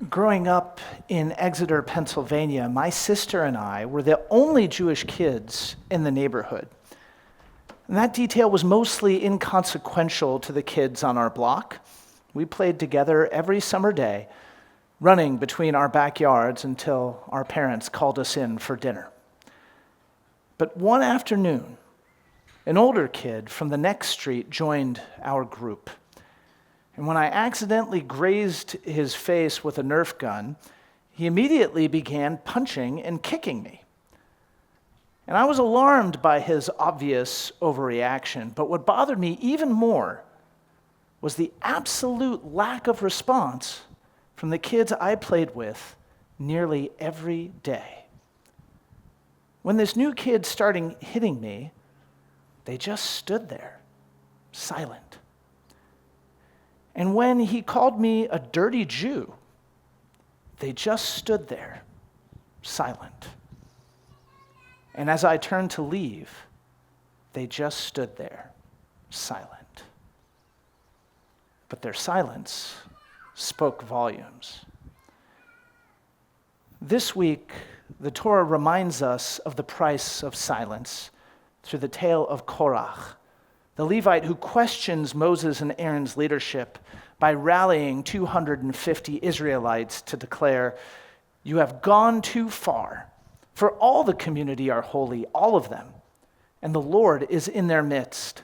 Growing up in Exeter, Pennsylvania, my sister and I were the only Jewish kids in the neighborhood. And that detail was mostly inconsequential to the kids on our block. We played together every summer day, running between our backyards until our parents called us in for dinner. But one afternoon, an older kid from the next street joined our group. And when I accidentally grazed his face with a Nerf gun, he immediately began punching and kicking me. And I was alarmed by his obvious overreaction, but what bothered me even more was the absolute lack of response from the kids I played with nearly every day. When this new kid started hitting me, they just stood there, silent. And when he called me a dirty Jew, they just stood there, silent. And as I turned to leave, they just stood there, silent. But their silence spoke volumes. This week, the Torah reminds us of the price of silence through the tale of Korach, the Levite who questions Moses and Aaron's leadership by rallying 250 Israelites to declare, "You have gone too far, for all the community are holy, all of them, and the Lord is in their midst.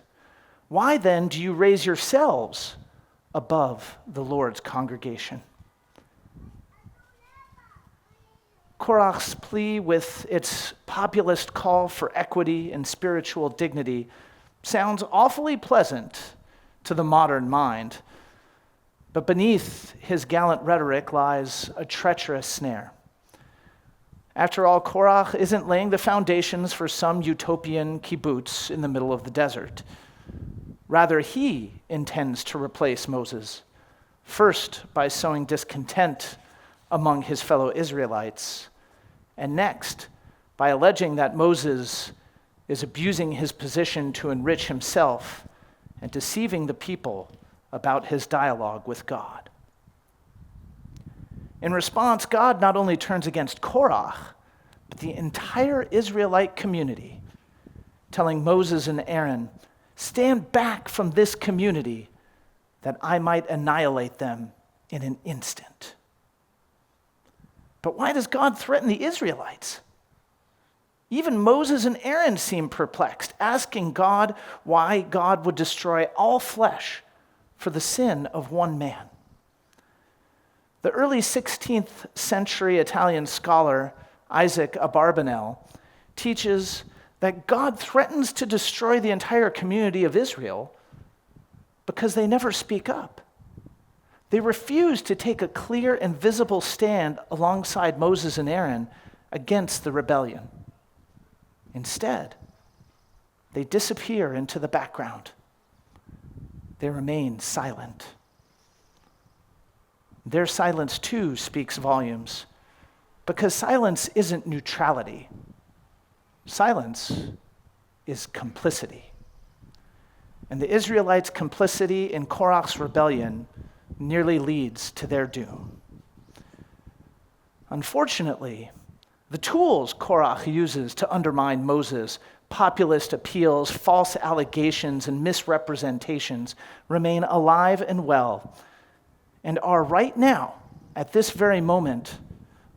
Why then do you raise yourselves above the Lord's congregation?" Korach's plea with its populist call for equity and spiritual dignity sounds awfully pleasant to the modern mind, but beneath his gallant rhetoric lies a treacherous snare. After all, Korach isn't laying the foundations for some utopian kibbutz in the middle of the desert. Rather, he intends to replace Moses, first by sowing discontent among his fellow Israelites, and next by alleging that Moses is abusing his position to enrich himself and deceiving the people about his dialogue with God. In response, God not only turns against Korach, but the entire Israelite community, telling Moses and Aaron, "Stand back from this community that I might annihilate them in an instant." But why does God threaten the Israelites? Even Moses and Aaron seem perplexed, asking God why God would destroy all flesh for the sin of one man. The early 16th century Italian scholar Isaac Abarbanel teaches that God threatens to destroy the entire community of Israel because they never speak up. They refuse to take a clear and visible stand alongside Moses and Aaron against the rebellion. Instead, they disappear into the background. They remain silent. Their silence, too, speaks volumes, because silence isn't neutrality. Silence is complicity. And the Israelites' complicity in Korach's rebellion nearly leads to their doom. Unfortunately, the tools Korach uses to undermine Moses, populist appeals, false allegations, and misrepresentations remain alive and well, and are right now, at this very moment,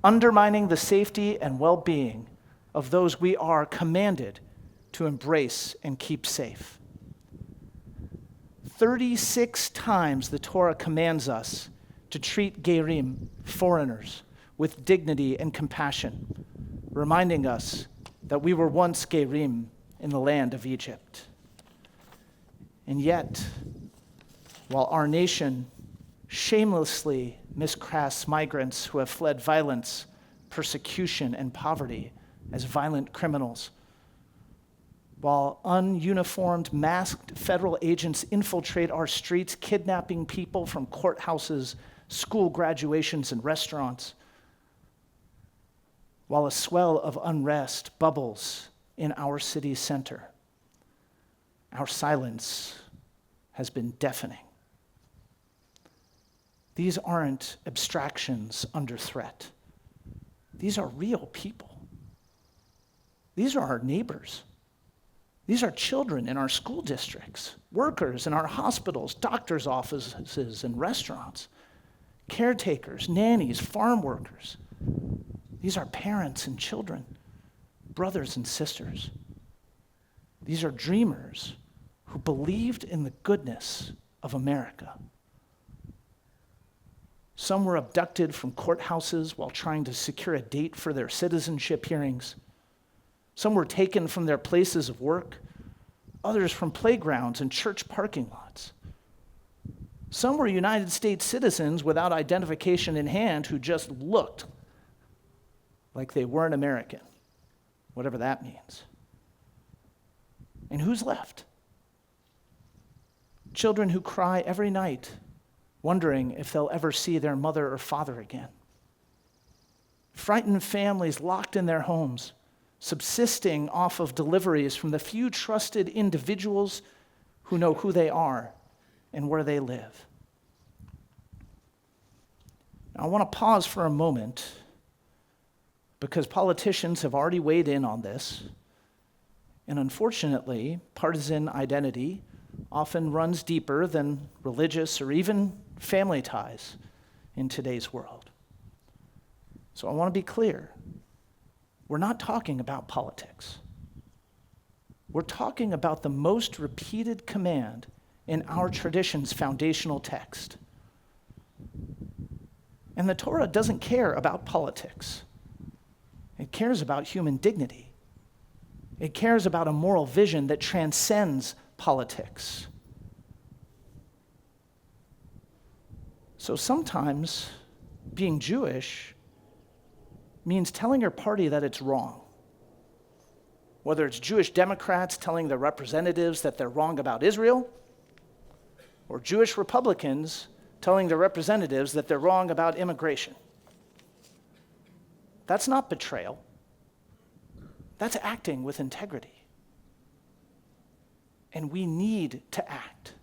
undermining the safety and well-being of those we are commanded to embrace and keep safe. 36 times the Torah commands us to treat Gerim, foreigners, with dignity and compassion, reminding us that we were once Gerim in the land of Egypt. And yet, while our nation shamelessly miscasts migrants who have fled violence, persecution, and poverty as violent criminals, while ununiformed, masked federal agents infiltrate our streets, kidnapping people from courthouses, school graduations, and restaurants, while a swell of unrest bubbles in our city center, our silence has been deafening. These aren't abstractions under threat. These are real people. These are our neighbors. These are children in our school districts, workers in our hospitals, doctors' offices and restaurants, caretakers, nannies, farm workers. These are parents and children, brothers and sisters. These are dreamers who believed in the goodness of America. Some were abducted from courthouses while trying to secure a date for their citizenship hearings. Some were taken from their places of work, others from playgrounds and church parking lots. Some were United States citizens without identification in hand who just looked like they weren't American, whatever that means. And who's left? Children who cry every night, wondering if they'll ever see their mother or father again. Frightened families locked in their homes, subsisting off of deliveries from the few trusted individuals who know who they are and where they live. Now, I want to pause for a moment because politicians have already weighed in on this, and unfortunately, partisan identity often runs deeper than religious or even family ties in today's world. So I want to be clear. We're not talking about politics. We're talking about the most repeated command in our tradition's foundational text. And the Torah doesn't care about politics. It cares about human dignity. It cares about a moral vision that transcends politics. So sometimes being Jewish means telling your party that it's wrong. Whether it's Jewish Democrats telling their representatives that they're wrong about Israel, or Jewish Republicans telling their representatives that they're wrong about immigration. That's not betrayal. That's acting with integrity. And we need to act,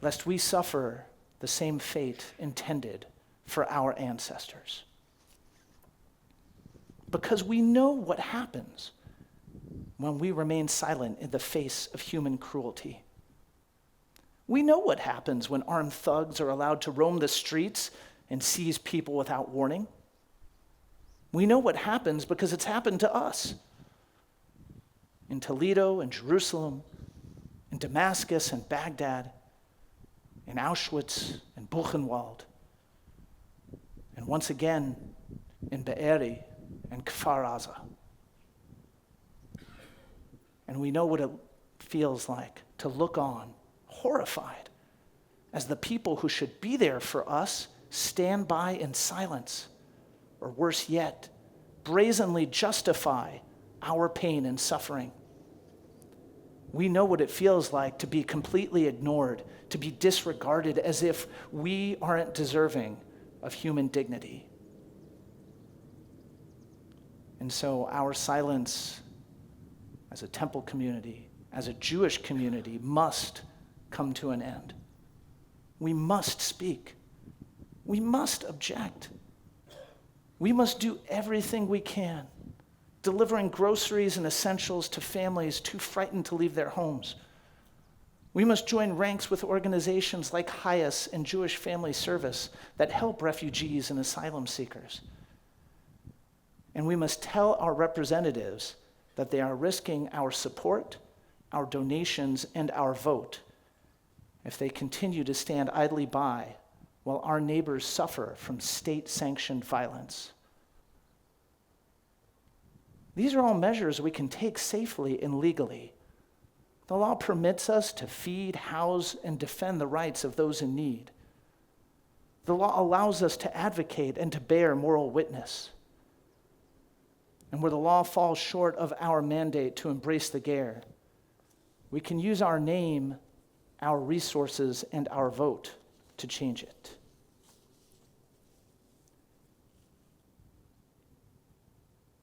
lest we suffer the same fate intended for our ancestors. Because we know what happens when we remain silent in the face of human cruelty. We know what happens when armed thugs are allowed to roam the streets and seize people without warning. We know what happens because it's happened to us. In Toledo and Jerusalem, in Damascus and Baghdad, in Auschwitz and Buchenwald, and once again in Be'eri and Kfar Aza. And we know what it feels like to look on, horrified, as the people who should be there for us stand by in silence, or worse yet, brazenly justify our pain and suffering. We know what it feels like to be completely ignored, to be disregarded as if we aren't deserving of human dignity. And so our silence as a temple community, as a Jewish community, must come to an end. We must speak. We must object. We must do everything we can, delivering groceries and essentials to families too frightened to leave their homes. We must join ranks with organizations like HIAS and Jewish Family Service that help refugees and asylum seekers. And we must tell our representatives that they are risking our support, our donations, and our vote if they continue to stand idly by while our neighbors suffer from state-sanctioned violence. These are all measures we can take safely and legally. The law permits us to feed, house, and defend the rights of those in need. The law allows us to advocate and to bear moral witness. And where the law falls short of our mandate to embrace the ger, we can use our name, our resources, and our vote to change it.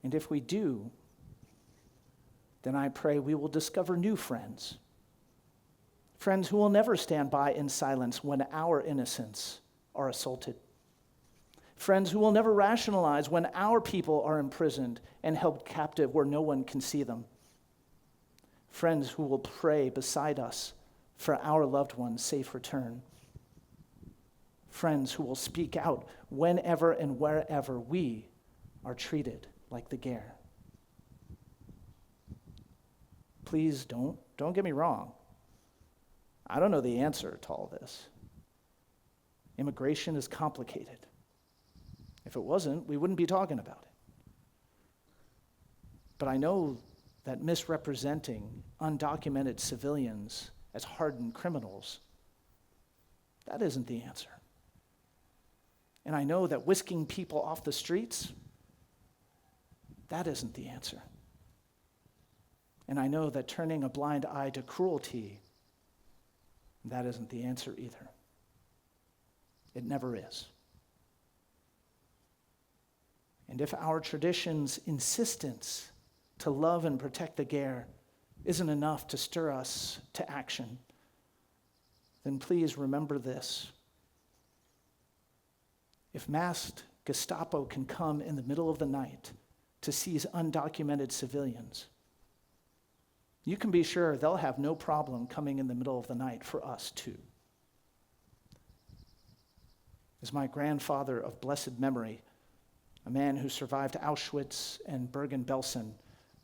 And if we do, then I pray we will discover new friends, Friends who will never stand by in silence when our innocents are assaulted. Friends who will never rationalize when our people are imprisoned and held captive where no one can see them. Friends who will pray beside us for our loved one's safe return. Friends who will speak out whenever and wherever we are treated like the ger. Please don't get me wrong. I don't know the answer to all this. Immigration is complicated. If it wasn't, we wouldn't be talking about it. But I know that misrepresenting undocumented civilians as hardened criminals, that isn't the answer. And I know that whisking people off the streets, that isn't the answer. And I know that turning a blind eye to cruelty, that isn't the answer either. It never is. And if our tradition's insistence to love and protect the ger isn't enough to stir us to action, then please remember this. If masked Gestapo can come in the middle of the night to seize undocumented civilians, you can be sure they'll have no problem coming in the middle of the night for us too. As my grandfather of blessed memory, a man who survived Auschwitz and Bergen-Belsen,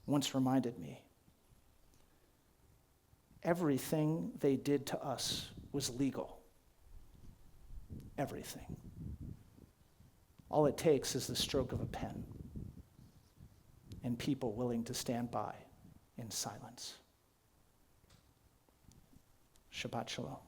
once reminded me, everything they did to us was legal. Everything. All it takes is the stroke of a pen and people willing to stand by in silence. Shabbat shalom.